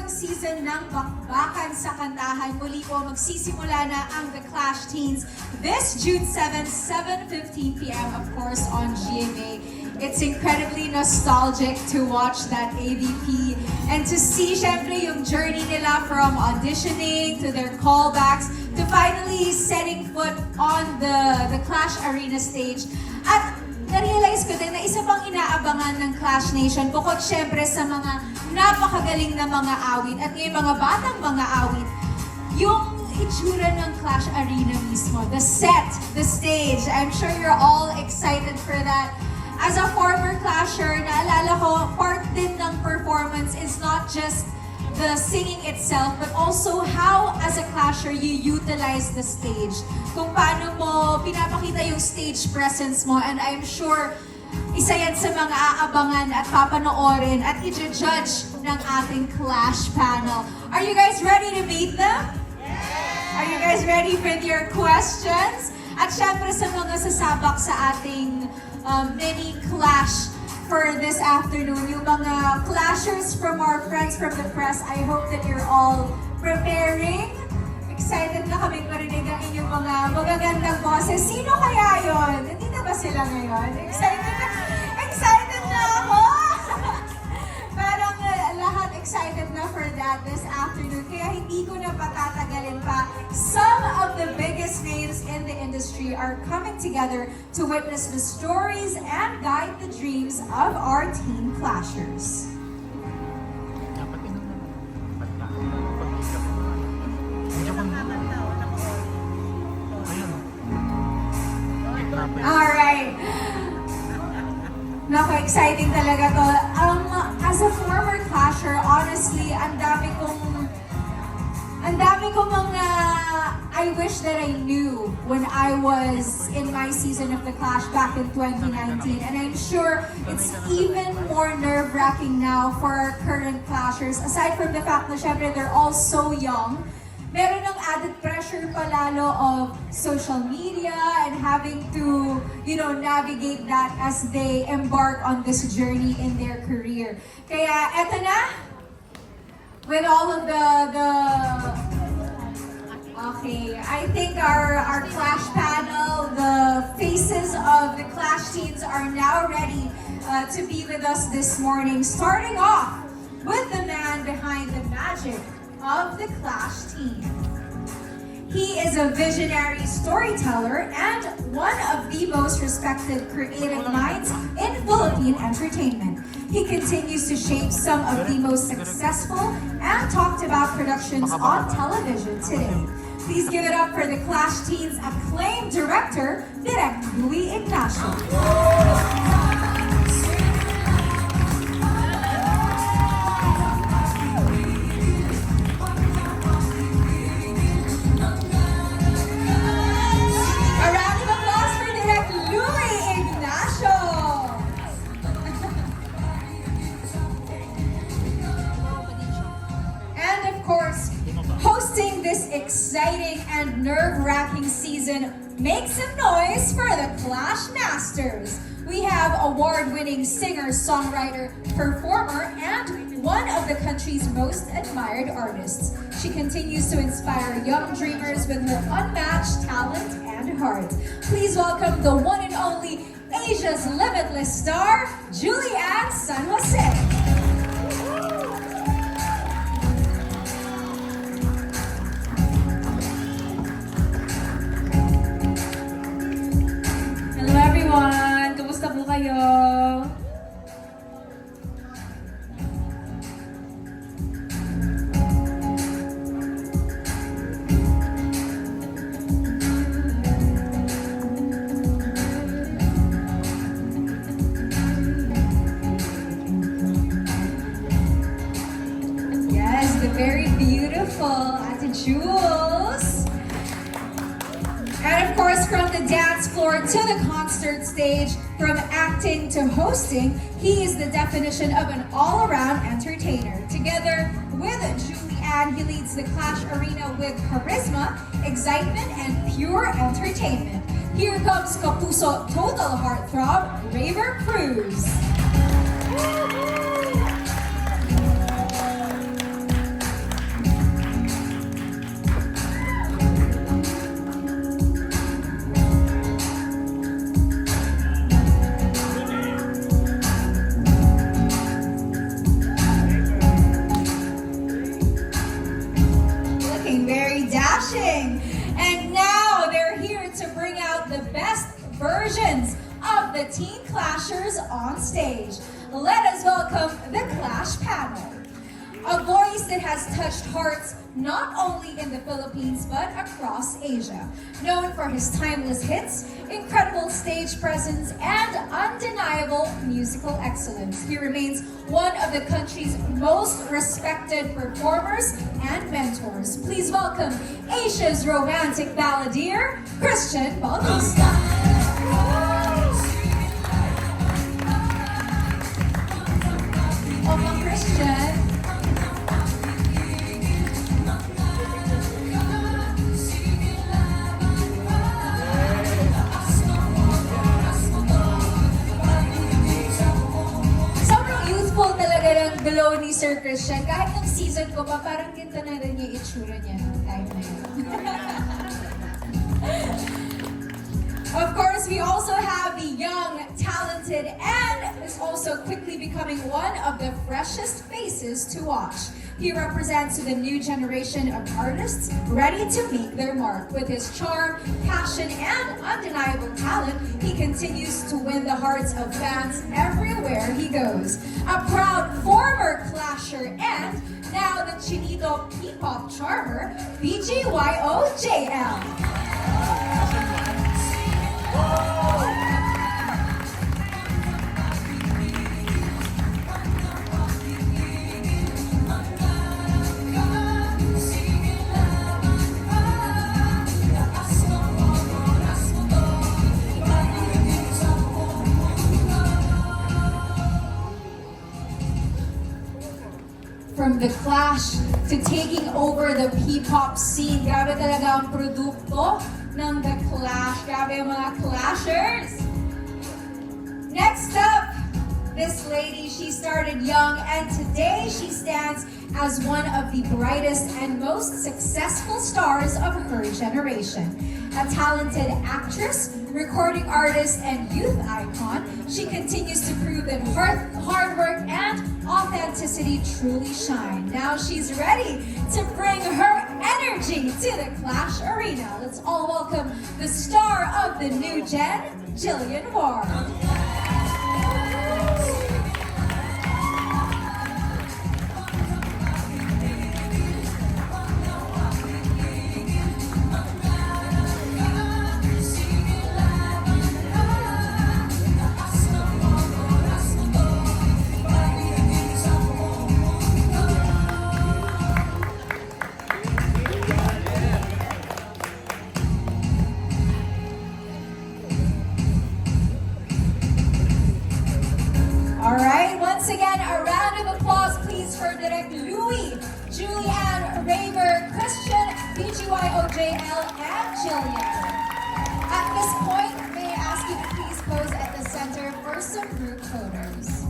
bagong season ng Bakbakan sa Kantahan. Muli po magsisimula na ang The Clash Teens this June 7, 7:15 p.m. of course on GMA. It's incredibly nostalgic to watch that AVP and to see syempre yung journey nila from auditioning to their callbacks to finally setting foot on the Clash Arena stage. At na-realize ko din na isa pang inaabangan ng Clash Nation bukod syempre sa mga napakagaling na mga awit at yung mga batang mga awit, yung itsura ng Clash Arena mismo, the set, the stage. I'm sure you're all excited for that. As a former Clasher, naalala ko, part din ng performance is not just the singing itself, but also how, as a Clasher, you utilize the stage. Kung paano mo pinapakita yung stage presence mo, and I'm sure isa yan sa mga aabangan at papanoorin at i-judge ng ating Clash panel. Are you guys ready to meet them? Yeah! Are you guys ready for your questions? At syempre sa mga sasabak sa ating mini Clash for this afternoon, yung mga Clashers from our friends from the press, I hope that you're all preparing. Excited na kaming marinig ang inyong mga magagandang boses. Sino kaya yon? Nandito ba sila ngayon? Excited na ako! Parang lahat excited na for that this afternoon. Kaya hindi ko na patatagalin pa. Some of the biggest names in the industry are coming together to witness the stories and guide the dreams of our teen Clashers. Alright. Naku, exciting talaga to. As a former Clasher, honestly, ang dami kong mga I wish that I knew when I was in my season of The Clash back in 2019. And I'm sure it's even more nerve-wracking now for our current Clashers. Aside from the fact na syempre they're all so young, meron ng added pressure palalo of social media and having to, navigate that as they embark on this journey in their career. Kaya eto na, with all of okay, I think our Clash panel, the faces of the Clash teens are now ready to be with us this morning. Starting off with the man behind the magic of the Clash team. He is a visionary storyteller and one of the most respected creative minds in Philippine entertainment. He continues to shape some of the most successful and talked about productions on television today. Please give it up for the Clash Teens' acclaimed director, Direk Louie Ignacio. Exciting and nerve-wracking season, make some noise for the Clash Masters. We have award-winning singer, songwriter, performer, and one of the country's most admired artists. She continues to inspire young dreamers with her unmatched talent and heart. Please welcome the one and only Asia's limitless star, Julianne San Jose. Kumusta po kayo? Yes, the very beautiful Ate Jules. And of course, from the dance floor to the concert stage, from acting to hosting, he is the definition of an all-around entertainer. Together with Julianne, he leads the Clash Arena with charisma, excitement, and pure entertainment. Here comes Kapuso Total Heartthrob, Raver Cruz. versions of the Teen Clashers on stage. Let us welcome the Clash panel. A voice that has touched hearts not only in the Philippines but across Asia. Known for his timeless hits, incredible stage presence, and undeniable musical excellence, he remains one of the country's most respected performers and mentors. Please welcome Asia's romantic balladeer, Christian Bautista. Welcome, Christian. Glow ni Sir Christian. Kahit nung season ko pa, parang ginto na rin yung itsura niya ng time na yun. Of course, we also have the young, talented, and is also quickly becoming one of the freshest faces to watch. He represents the new generation of artists ready to make their mark. With his charm, passion, and undeniable talent, he continues to win the hearts of fans everywhere he goes. A proud former Clasher and now the Chinito P-pop charmer, BGYO-JL. From the Clash to taking over the P-pop scene, grabe talaga ang produkto ng The Clash. Grabe ang mga Clashers! Next up, this lady, she started young and today she stands as one of the brightest and most successful stars of her generation. A talented actress, recording artist, and youth icon, she continues to prove that hard work and authenticity truly shine. Now she's ready to bring her energy to the Clash arena. Let's all welcome the star of the new gen, Jillian Ward. Once again, a round of applause, please, for Direct Louie, Julianne, Raymer, Christian, BGYOJL, and Jillian. At this point, may I ask you to please pose at the center for some group photos.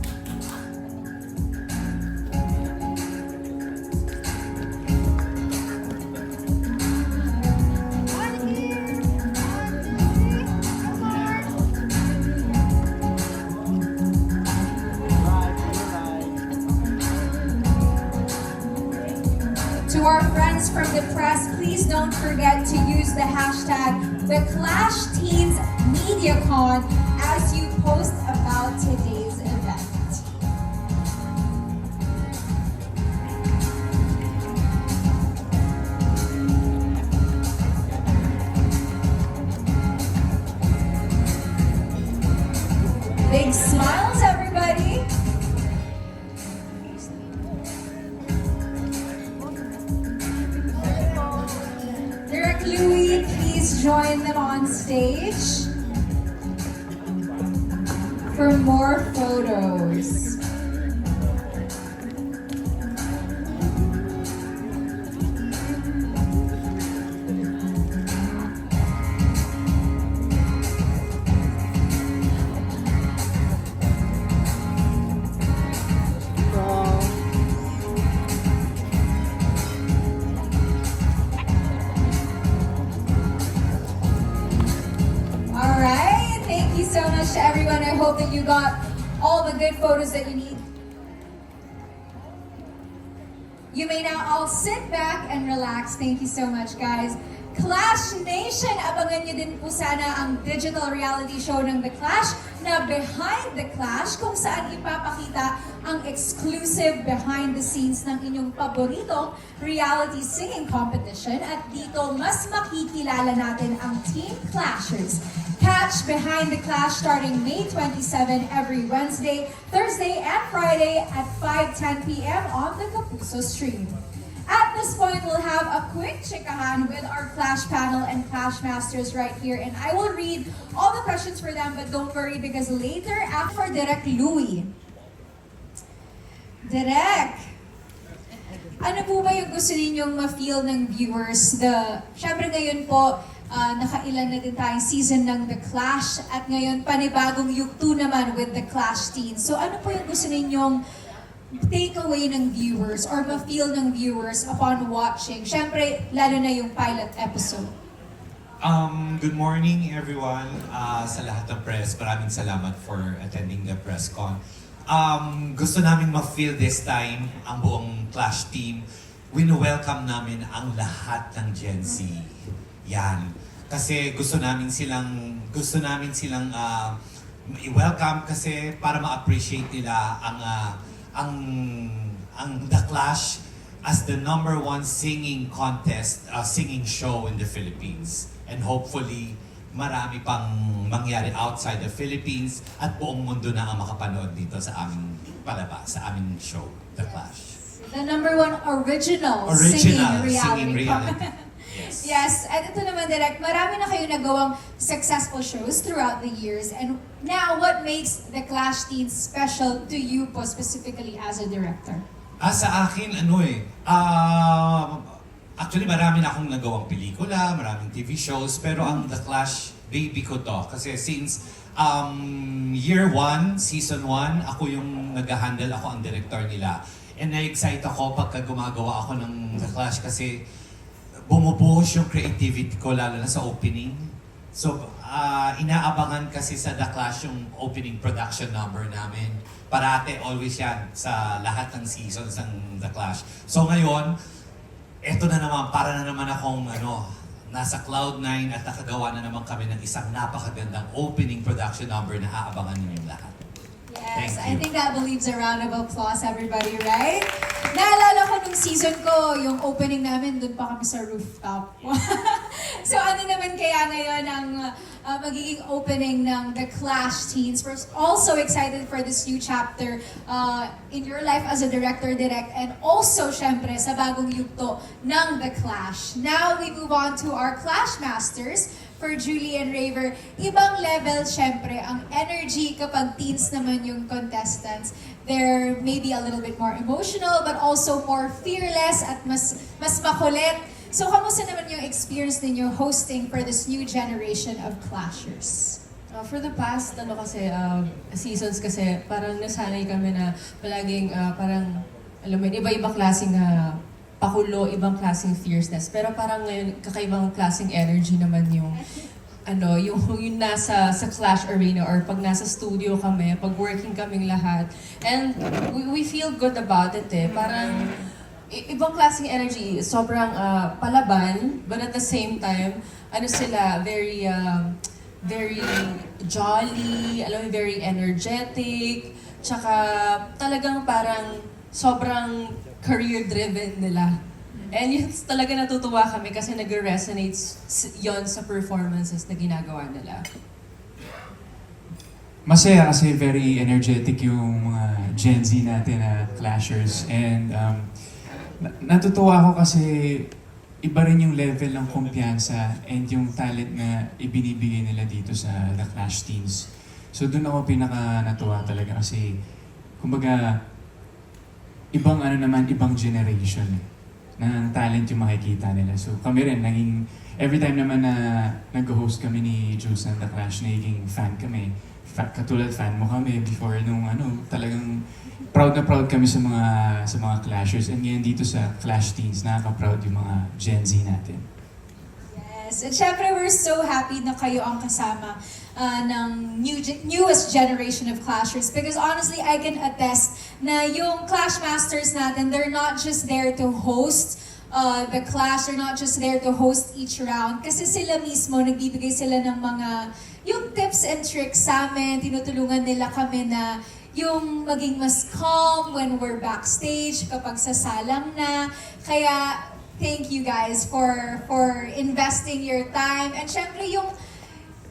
To our friends from the press, please don't forget to use the hashtag #TheClashTeensMediaCon as you post about today's event. Big smiles, everybody. Louie, please join them on stage for more photos. So much to everyone. I hope that you got all the good photos that you need. You may now all sit back and relax. Thank you so much, guys. Clash Nation, abangan nyo din po sana ang digital reality show ng The Clash na Behind the Clash, kung saan ipapakita ang exclusive behind the scenes ng inyong paboritong reality singing competition, at dito mas makikilala natin ang Team Clashers. Catch Behind the Clash starting May 27 every Wednesday, Thursday, and Friday at 5:10 p.m. on the Kapuso stream. At this point, we'll have a quick chikahan with our Clash panel and Clash Masters right here. And I will read all the questions for them, but don't worry because later, after Direk Louie. Direk, ano po ba yung gusto ninyong ma-feel ng viewers? Siyempre ngayon po, nakailan na din tayong season ng The Clash at ngayon panibagong yugto naman with The Clash Teens. So ano po yung gusto ninyong takeaway ng viewers or ma-feel ng viewers upon watching? Siyempre, lalo na yung pilot episode. Good morning everyone sa lahat ng press. Maraming salamat for attending the press con. Gusto namin ma-feel this time ang buong Clash team. Wino-welcome namin ang lahat ng Gen Z. Yan. Kasi gusto namin silang i-welcome kasi para ma-appreciate nila ang The Clash as the #1 singing contest, singing show in the Philippines. And hopefully, marami pang mangyari outside the Philippines at buong mundo na ang makapanood dito sa aming palabas, sa aming show, The Clash. The #1 original singing reality. Yes. Yes, at ito naman direct, marami na kayo nagawang successful shows throughout the years. And now, what makes The Clash Teens special to you po specifically as a director? Sa akin, actually marami na akong nagawang pelikula, maraming TV shows, pero ang The Clash, baby ko to. Kasi since year 1, season 1, ako yung nag-handle, ako ang director nila. And na-excite ako pagka gumagawa ako ng The Clash kasi bumubuhos yung creativity ko lalo na sa opening. So, inaabangan kasi sa The Clash yung opening production number namin. Parate, always yan sa lahat ng seasons ng The Clash. So ngayon, eto na naman, para na naman akong nasa Cloud9 at nakagawa na naman kami ng isang napakagandang opening production number na aabangan ninyong lahat. Yes, Thank I you. think that believes a round of applause, everybody, right? Naalala ko nung season ko, yung opening namin, doon pa kami sa rooftop. So ano naman kaya ngayon ang magiging opening ng The Clash Teens? We're also excited for this new chapter in your life as a director, direct, and also, syempre, sa bagong yugto ng The Clash. Now, we move on to our Clash Masters. For Julie and Raver, ibang level syempre ang energy kapag teens naman yung contestants. They're maybe a little bit more emotional but also more fearless at mas makulit. So kamusta naman yung experience ninyo hosting for this new generation of Clashers? For the past, seasons kasi, parang nasanay kami na palaging parang, alam mo, iba-ibang klaseng pakulo, ibang klaseng fierceness. Pero parang ngayon, kakaibang klaseng energy naman yung yung nasa sa Clash Arena or pag nasa studio kami, pag working kaming lahat. And we feel good about it eh. Parang ibang klaseng energy, sobrang palaban, but at the same time, sila, very jolly, alam mo, very energetic, tsaka talagang parang sobrang career-driven nila. And yun talaga natutuwa kami kasi nag-resonate yon sa performances na ginagawa nila. Masaya kasi very energetic yung mga Gen Z natin na Clashers. And natutuwa ako kasi iba rin yung level ng kumpiyansa and yung talent na ibinibigay nila dito sa The Clash Teens. So doon ako pinaka natuwa talaga kasi kumbaga ibang ibang generation ng talent yung makikita nila. So kami rin, every time naman na nag-host kami ni Juice ng The Clash, naging fan kami. Katulad fan mo kami before nung talagang proud na proud kami sa mga Clashers. And ngayon dito sa Clash Teens, nakaka-proud yung mga Gen Z natin. Yes, at syempre we're so happy na kayo ang kasama ng newest generation of Clashers because honestly, I can attest na yung Clash Masters natin, they're not just there to host The Clash are not just there to host each round. Kasi sila mismo, nagbibigay sila ng mga, yung tips and tricks sa amin, tinutulungan nila kami na yung maging mas calm when we're backstage, kapag sasalang na. Kaya, thank you guys for investing your time. And syempre yung,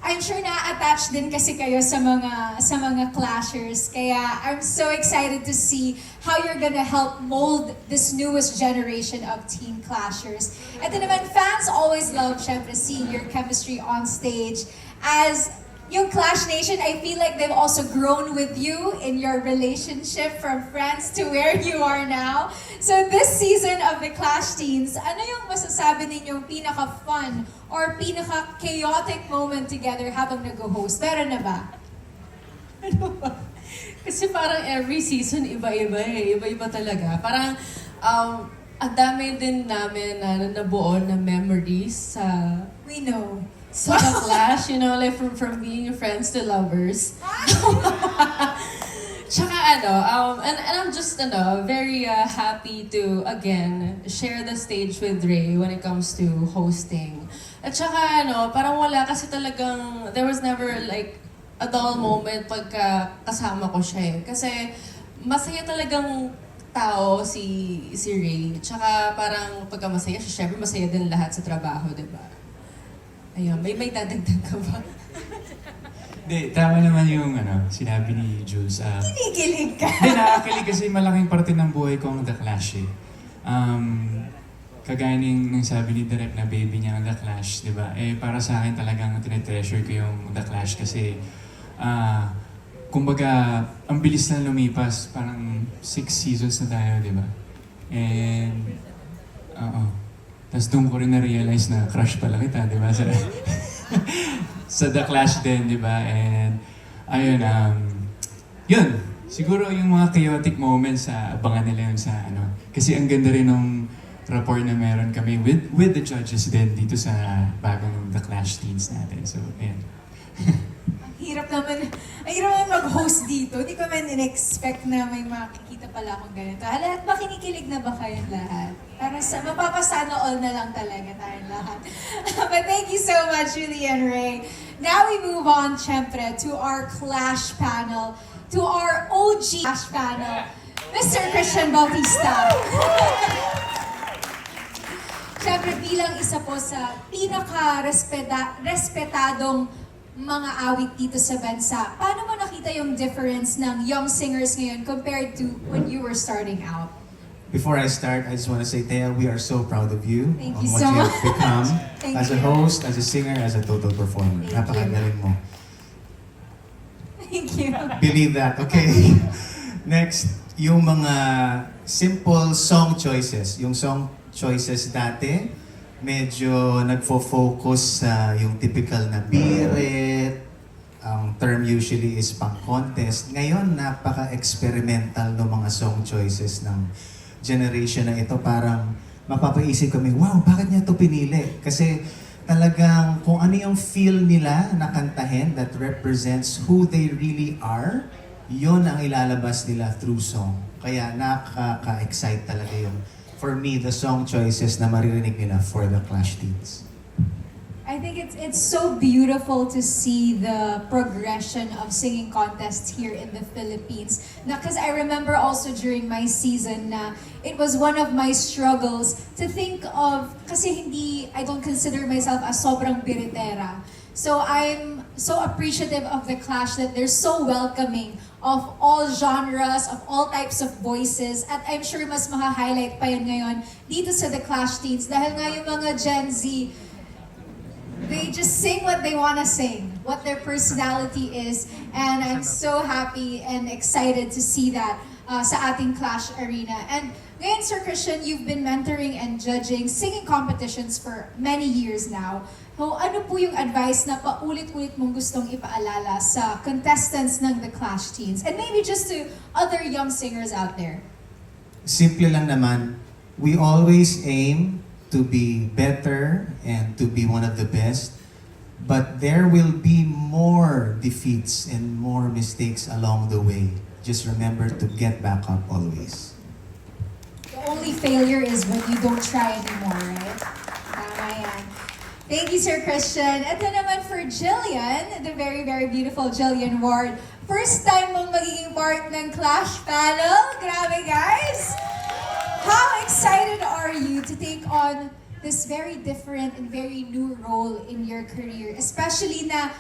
I'm sure na-attach din kasi kayo sa mga clashers. Kaya I'm so excited to see how you're gonna help mold this newest generation of teen clashers. Ito naman, fans always love, syempre, seeing your chemistry on stage. As yung Clash Nation, I feel like they've also grown with you in your relationship from friends to where you are now. So this season of the Clash Teens, ano yung masasabi ninyong pinaka-fun or pinaka-chaotic moment together habang nag-host? Meron na ba? Ano ba? Kasi parang every season iba-iba eh. Iba-iba talaga. Parang ang dami din namin na nabuo na memories sa We know. sa The Clash, you know, like from being friends to lovers. Tsaka and I'm just very happy to again share the stage with Ray when it comes to hosting. At tsaka parang wala kasi talagang there was never like a dull moment pagka kasama ko siya eh. Kasi masaya talagang tao si Ray. Tsaka parang pagka masaya siya, syempre masaya din lahat sa trabaho, di ba? Ayun, may dadagdag ka ba? Hindi, tama naman yung sinabi ni Jules. Kinikilig ka. Hindi, nakakilig kasi malaking parte ng buhay ko ang The Clash eh. Kagaya ng sabi ni Direk na baby niya ang The Clash, di ba? Eh, para sa akin talagang tinetreasure ko yung The Clash kasi kumbaga, ang bilis na lumipas. Parang 6 seasons na tayo, di ba? And, tapos doon ko rin na-realize na crush pala kita, di ba? Sa The Clash din, di ba? And, ayun, yun. Siguro yung mga chaotic moments, abangan nila yun sa Kasi ang ganda rin ng rapport na meron kami with the judges din dito sa bagong The Clash Teens natin. So, ayun. Ang hirap naman mag-host dito. Hindi ko man in-expect na may makikita pala akong ganito. Lahat ba kinikilig na ba kayong lahat? Para mapapasana all na lang talaga tayong lahat. But thank you so much, Julie and Ray. Now we move on, syempre, to our Clash panel, to our OG Clash panel, Mr. Christian Bautista. Syempre, bilang isa po sa pinaka-respetadong mga awit dito sa bansa, paano mo nakita yung difference ng young singers ngayon compared to when you were starting out? Before I start, I just want to say, Thea, we are so proud of you Thank on you what so you much. have become Thank as a you. host, as a singer, as a total performer. Thank you. Napakagaling mo. Thank you. Believe that, okay? Next, yung mga simple song choices. Yung song choices dati, medyo nagfo-focus sa yung typical na birit. Ang term usually is pang-contest. Ngayon, napaka-experimental ng mga song choices ng generation na ito. Parang mapapaisip kami, wow, bakit niya ito pinili? Kasi talagang kung ano yung feel nila na kantahin that represents who they really are, yun ang ilalabas nila through song. Kaya nakaka-excite talaga yun. For me, the song choices na maririnig nila for the Clash Teens. I think it's so beautiful to see the progression of singing contests here in the Philippines. Because I remember also during my season na it was one of my struggles to think of, kasi I don't consider myself as sobrang biritera. So I'm so appreciative of the Clash that they're so welcoming of all genres, of all types of voices. At I'm sure mas maha-highlight pa yun ngayon dito sa The Clash Teens. Dahil nga yung mga Gen Z, they just sing what they want to sing, what their personality is. And I'm so happy and excited to see that sa ating Clash Arena. And ngayon, Sir Christian, you've been mentoring and judging singing competitions for many years now. So, ano po yung advice na paulit-ulit mong gustong ipaalala sa contestants ng The Clash Teens? And maybe just to other young singers out there. Simple lang naman, we always aim to be better and to be one of the best. But there will be more defeats and more mistakes along the way. Just remember to get back up always. The only failure is when you don't try anymore, right? Tama yan. Thank you, Sir Christian. Ito naman for Jillian, the very, very beautiful Jillian Ward. First time mong magiging part ng Clash panel. Grabe, guys! How excited are you to take on this very different and very new role in your career? Especially na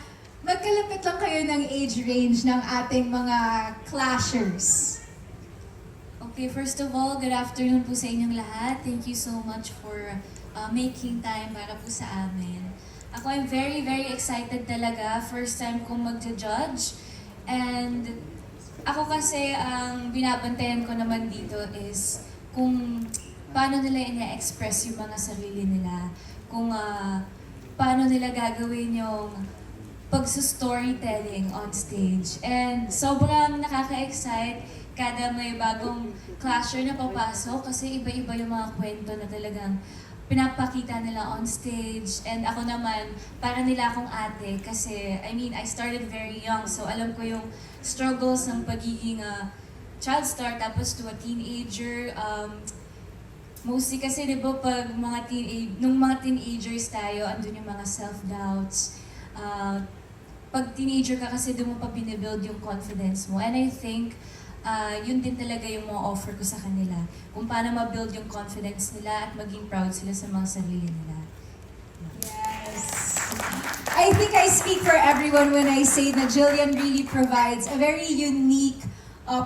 magkalapit lang kayo ng age range ng ating mga clashers. Okay, first of all, good afternoon po sa inyong lahat. Thank you so much for making time para po sa amin. Ako, I'm very, very excited talaga. First time kong magja-judge. And ako kasi, ang binabantayan ko naman dito is kung paano nila ina-express yung mga sarili nila. Kung paano nila gagawin yung pagsa-storytelling on stage. And sobrang nakaka-excite kada may bagong clasher na papasok kasi iba-iba yung mga kwento na talagang pinapakita nila on stage. And ako naman, para nila akong ate kasi, I mean, I started very young so alam ko yung struggles ng pagiging child star tapos to a teenager. Mostly kasi, di ba, pag nung mga teenagers tayo, andun yung mga self-doubts. Pag teenager ka kasi, doon mo pa binibuild yung confidence mo. And I think, yun din talaga yung mga offer ko sa kanila. Kung paano ma-build yung confidence nila at maging proud sila sa mga sarili nila. Yes. I think I speak for everyone when I say that Jillian really provides a very unique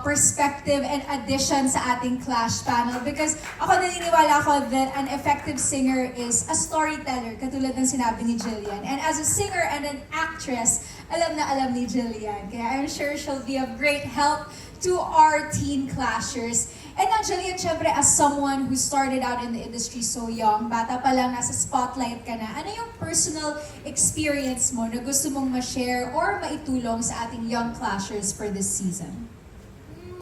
perspective and addition sa ating Clash panel because ako naniniwala ako that an effective singer is a storyteller, katulad ng sinabi ni Jillian. And as a singer and an actress, alam na alam ni Jillian. Kaya I'm sure she'll be of great help to our teen clashers. And now, Jillian, syempre, as someone who started out in the industry so young, bata pa lang, nasa spotlight ka na, ano yung personal experience mo na gusto mong ma-share or maitulong sa ating young clashers for this season?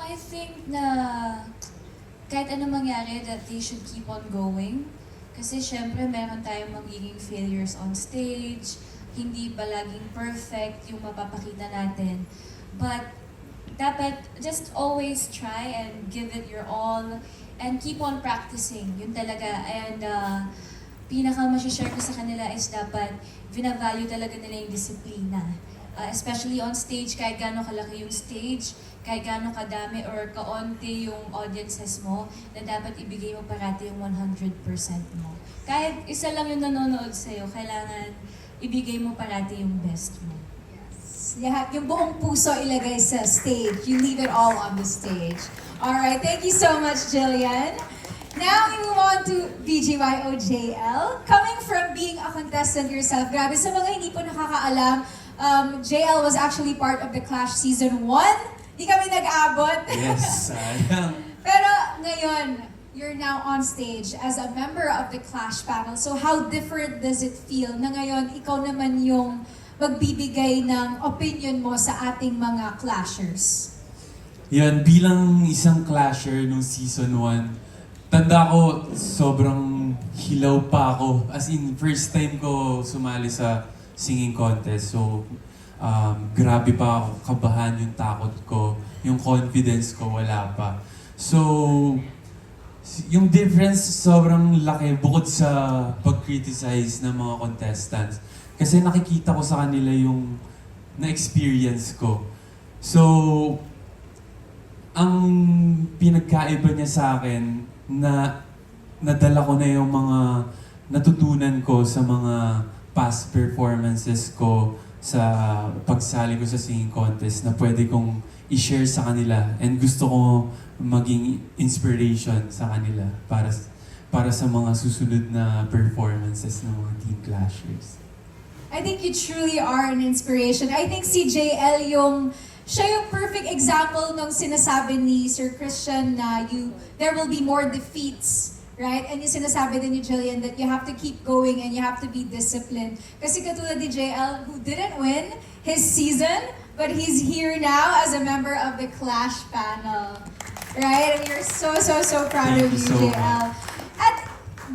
I think na kahit ano mangyari that they should keep on going. Kasi syempre meron tayong magiging failures on stage, hindi ba laging perfect yung mapapakita natin. But dapat just always try and give it your all and keep on practicing. Yun talaga. And pinaka masishare ko sa kanila is dapat vina-value talaga nila yung disiplina. Especially on stage, kahit gaano kalaki yung stage, kahit gaano kadami or kaunti yung audiences mo, na dapat ibigay mo parati yung 100% mo. Kahit isa lang yung nanonood sa'yo, kailangan ibigay mo parati yung best mo. Lahat, yung buong puso ilagay sa stage. You leave it all on the stage. Alright, thank you so much, Jillian. Now we move on to BGYO-JL. Coming from being a contestant yourself, grabe, sa mga hindi po nakakaalam, JL was actually part of the Clash Season 1. Di kami nag-abot. Yes, sayang. Pero ngayon, you're now on stage as a member of the Clash panel. So how different does it feel na ngayon ikaw naman yung magbibigay ng opinion mo sa ating mga clashers? Yan, bilang isang clasher nung season 1, tanda ko sobrang hilaw pa ako. As in, first time ko sumali sa singing contest. So, grabe pa ako, kabahan yung takot ko, yung confidence ko, wala pa. So, yung difference sobrang laki bukod sa pag-criticize ng mga contestants. Kasi nakikita ko sa kanila yung na-experience ko. So, ang pinagkaiba niya sa akin na nadala ko na yung mga natutunan ko sa mga past performances ko sa pagsali ko sa singing contest na pwede kong i-share sa kanila and gusto ko maging inspiration sa kanila para sa mga susunod na performances ng mga teen clashers. I think you truly are an inspiration. I think si JL siya yung perfect example ng sinasabi ni Sir Christian na there will be more defeats, right? And yung sinasabi din ni Jillian that you have to keep going and you have to be disciplined. Kasi katulad ni JL who didn't win his season, but he's here now as a member of the Clash panel. Right? And we're so proud of Thank you you, so JL. At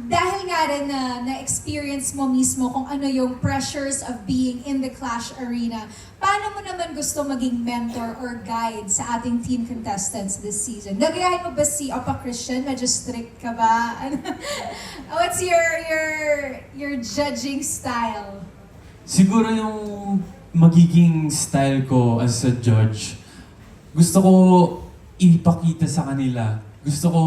dahil nga rin na-experience mo mismo kung ano yung pressures of being in the Clash arena, paano mo naman gusto maging mentor or guide sa ating team contestants this season? Nagayahin mo ba si Opa Christian? Medyo strict ka ba? What's your judging style? Siguro yung magiging style ko as a judge, gusto ko ipakita sa kanila. Gusto ko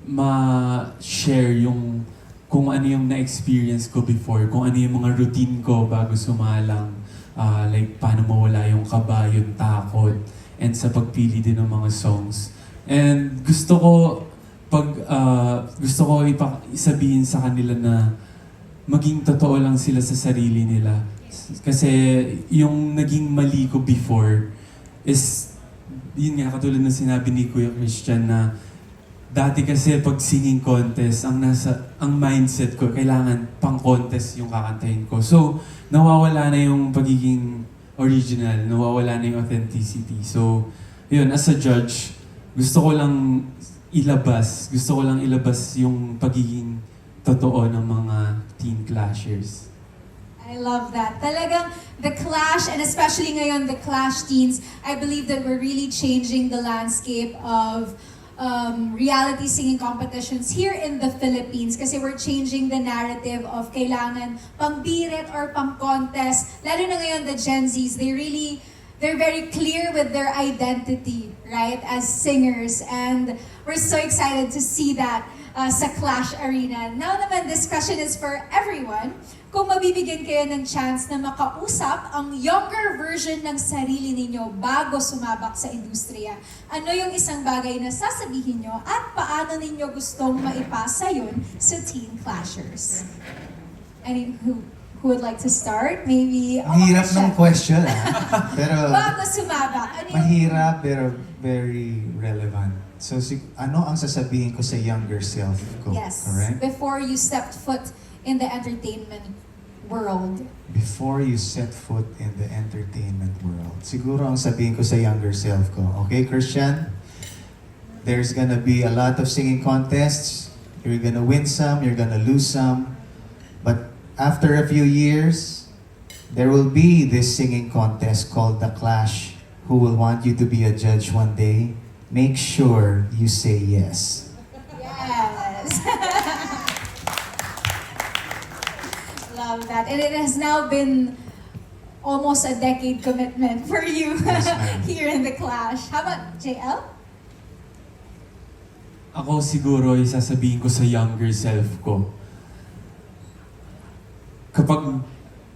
ma-share yung kung ano yung na-experience ko before, kung ano yung mga routine ko bago sumalang. Like, paano mawala yung kaba, yung takot, and sa pagpili din ng mga songs. And gusto ko sabihin sa kanila na maging totoo lang sila sa sarili nila. Kasi yung naging mali ko before is, yun nga, katulad ng sinabi ni Kuya Christian na dati kasi pag singing contest, ang mindset ko, kailangan pang contest yung kakantahin ko. So, nawawala na yung pagiging original, nawawala na yung authenticity. So, yun, as a judge, gusto ko lang ilabas yung pagiging totoo ng mga teen clashers. I love that. Talagang the Clash, and especially ngayon, the Clash teens, I believe that we're really changing the landscape of reality singing competitions here in the Philippines kasi we're changing the narrative of kailangan pang-birit or pang-contest. Lalo na ngayon, the Gen Zs, they're very clear with their identity, right, as singers. And we're so excited to see that sa Clash Arena. Now naman, this question is for everyone. Kung mabibigyan kayo ng chance na makausap ang younger version ng sarili ninyo bago sumabak sa industriya, ano yung isang bagay na sasabihin nyo at paano ninyo gustong maipasa yun sa Teen Clashers? Who would like to start? Maybe... Ang hirap ng question, Pero Bago sumabak, ano yung... mahirap pero very relevant. So, ano ang sasabihin ko sa younger self ko? Yes, Correct? before you stepped foot in the entertainment world. Before you set foot in the entertainment world. Siguro ang sabihin ko sa younger self ko, okay, Christian? There's gonna be a lot of singing contests. You're gonna win some, you're gonna lose some. But after a few years, there will be this singing contest called The Clash, who will want you to be a judge one day. Make sure you say yes. Yes. Love that. And it has now been almost a decade commitment for you Yes, ma'am. here in the Clash. How about JL? Ako siguro, isasabihin ko sa younger self ko,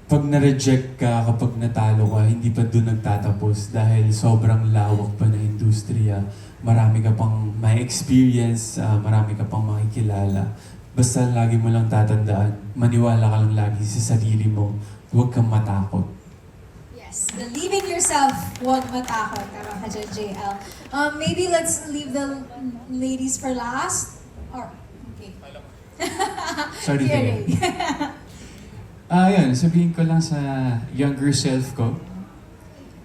pag na-reject ka, kapag natalo ka, hindi pa doon nagtatapos dahil sobrang lawak pa na industriya. Marami ka pang may experience, marami ka pang makikilala. Basta lagi mo lang tatandaan, maniwala ka lang lagi sa sarili mo, huwag kang matakot. Yes. Believe in yourself. Huwag matakot. Tama ka dyan, JL. Maybe let's leave the ladies for last. Or, okay. Sorry, Here, Ray. Yun, sabihin ko lang sa younger self ko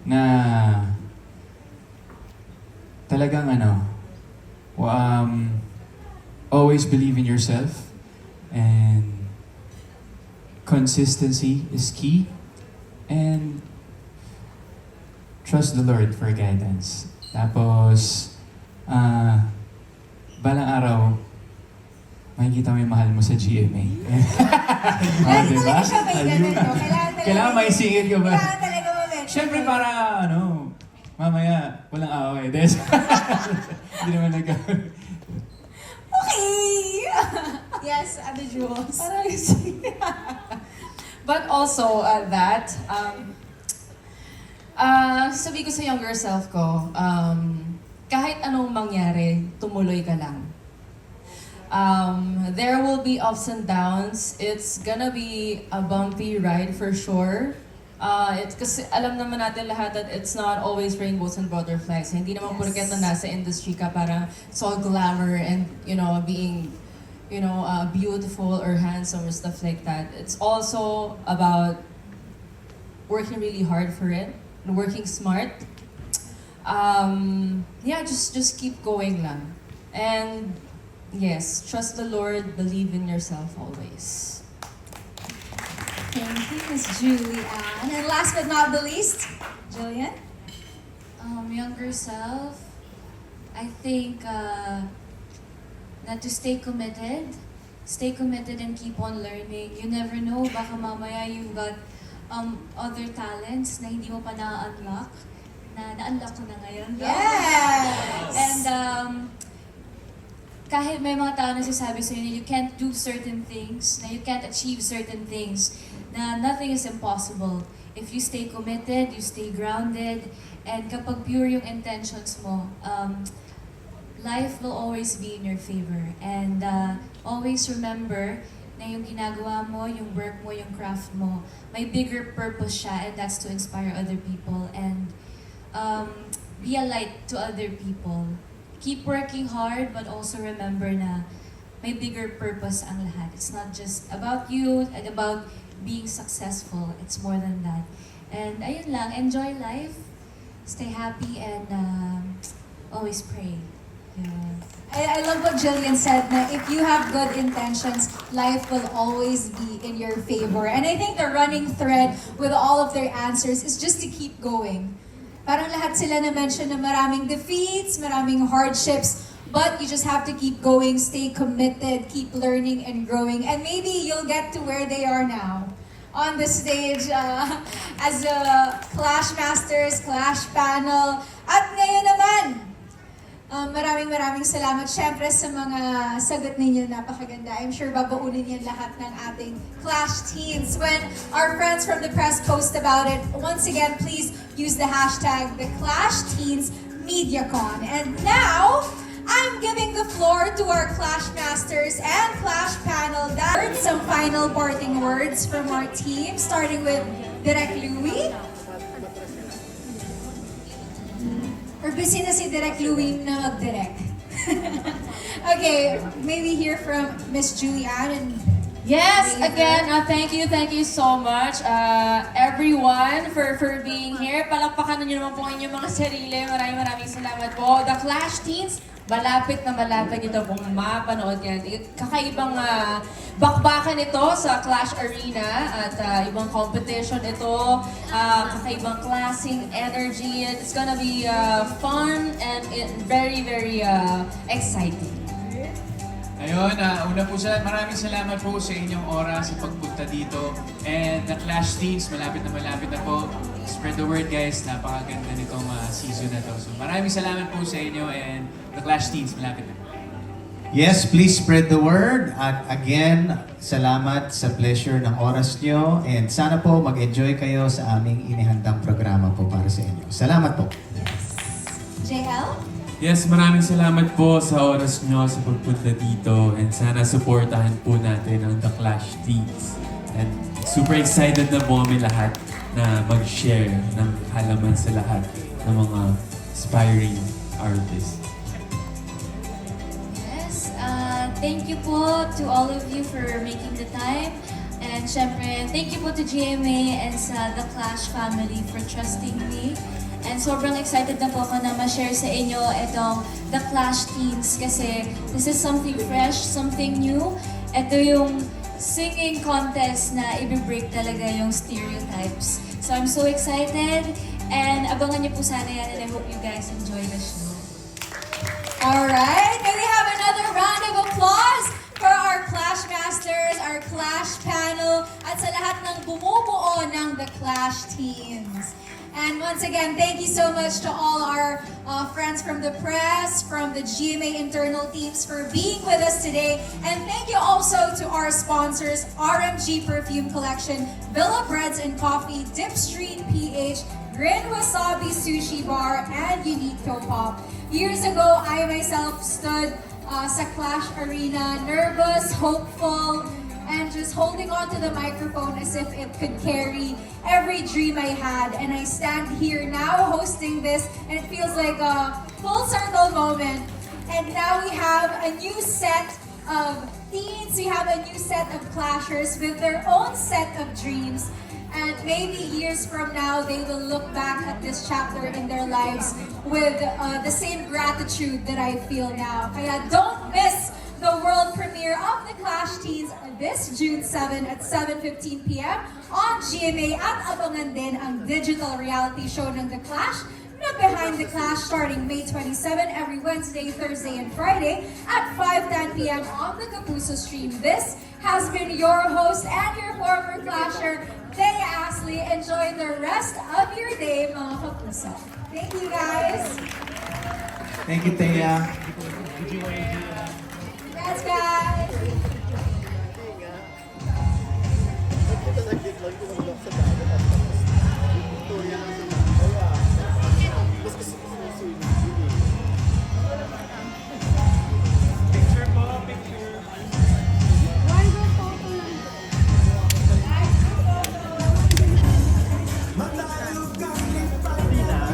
na talagang always believe in yourself and consistency is key and trust the Lord for guidance. Tapos, balang araw, makikita mo yung mahal mo sa GMA. Lagi diba? talaga siya may ganun, no? Kailangan may singit ka ba? Kailangan talaga ma-mention. Siyempre para mamaya walang away. Hindi naman Okay! Yes, Ate Jules. But also sabi ko sa younger self ko, kahit anong mangyari, tumuloy ka lang. There will be ups and downs. It's gonna be a bumpy ride for sure. Kasi alam naman natin lahat that it's not always rainbows and butterflies. Hindi naman porket na nasa industry ka parang it's all glamour and, being, beautiful or handsome or stuff like that. It's also about working really hard for it and working smart. Just keep going lang. And Yes, trust the Lord, believe in yourself always. Thank you, Miss Julianne. And last but not the least, Jillian. Younger self, I think na to stay committed and keep on learning. You never know, baka mamaya you've got other talents na hindi mo pa na-unlock, na-unlock ko na ngayon. Yes! And kahit may mga tao na sasabi sa'yo na you can't do certain things, na you can't achieve certain things, na nothing is impossible. If you stay committed, you stay grounded, and kapag pure yung intentions mo, life will always be in your favor. And always remember na yung ginagawa mo, yung work mo, yung craft mo, may bigger purpose siya, and that's to inspire other people and be a light to other people. Keep working hard, but also remember na may bigger purpose ang lahat. It's not just about you and about being successful. It's more than that. And ayun lang, enjoy life, stay happy, and always pray. Yeah. I love what Jillian said, na if you have good intentions, life will always be in your favor. And I think the running thread with all of their answers is just to keep going. Parang lahat sila na-mention na maraming defeats, maraming hardships, but you just have to keep going, stay committed, keep learning and growing, and maybe you'll get to where they are now. On the stage as a Clash Masters, Clash Panel. At ngayon naman, maraming salamat syempre sa mga sagot ninyo, napakaganda. I'm sure babaunin yan lahat ng ating Clash Teens. When our friends from the press post about it, once again, please use the hashtag #TheClashTeensMediaCon. And now, I'm giving the floor to our Clash Masters and Clash Panel. Some final parting words from our team, starting with Direk Louie. Or busy na si Direk Louie na mag-direct? Okay, maybe hear from Miss Julianne and Yes, Raver. again, thank you so much everyone for being here. Palakpakan niyo naman po ang inyong mga sarili. Maraming salamat po. The Clash Teens, malapit na malapit ito pong mapanood yan. Kakaibang bakbakan ito sa Clash Arena at ibang competition ito. Kakaibang klaseng energy. It's gonna be fun and very exciting. Ayun, una po maraming salamat po sa inyong oras sa pagpunta dito. And the Clash Teens, malapit na po. Spread the word guys, napakaganda nitong season na to. So maraming salamat po sa inyo and the Clash Teens, malapit na. Yes, please spread the word. At again, salamat sa pleasure ng oras nyo. And sana po mag-enjoy kayo sa aming inihandang programa po para sa inyo. Salamat po. JL? Yes, maraming salamat po sa oras nyo sa pagpunta dito and sana supportahan po natin ang The Clash Teens. And super excited na po kami lahat na mag-share ng halaman sa lahat ng mga aspiring artists. Yes, thank you po to all of you for making the time. And syempre, thank you po to GMA and sa The Clash family for trusting me. And sobrang excited na po ako na ma-share sa inyo itong The Clash Teens kasi this is something fresh, something new. Ito yung singing contest na i-break talaga yung stereotypes. So I'm so excited and abangan niyo po sana yan and I hope you guys enjoy the show. Alright, may we have another round of applause for our Clash Masters, our Clash Panel, at sa lahat ng bumubuo ng The Clash Teens. And once again, thank you so much to all our friends from the press, from the GMA internal teams for being with us today. And thank you also to our sponsors, RMG Perfume Collection, Villa Breads and Coffee, Dip Street PH, Grin Wasabi Sushi Bar, and Unique Pop. Years ago, I myself stood sa Clash Arena, nervous, hopeful, and just holding on to the microphone as if it could carry every dream I had. And I stand here now hosting this, and it feels like a full circle moment. And now we have a new set of teens, we have a new set of clashers with their own set of dreams. And maybe years from now, they will look back at this chapter in their lives with the same gratitude that I feel now. Kaya don't miss the premiere of The Clash Teens this June 7 at 7:15 p.m. on GMA at abangan din ang digital reality show ng The Clash na Behind the Clash starting May 27 every Wednesday, Thursday, and Friday at 5:10 p.m. on the Kapuso stream. This has been your host and your former Clasher, Thea Ashley. Enjoy the rest of your day, mga Kapuso. Thank you, guys. Thank you, Thea. Congrats, guys. Manalo kang ipagpapalala.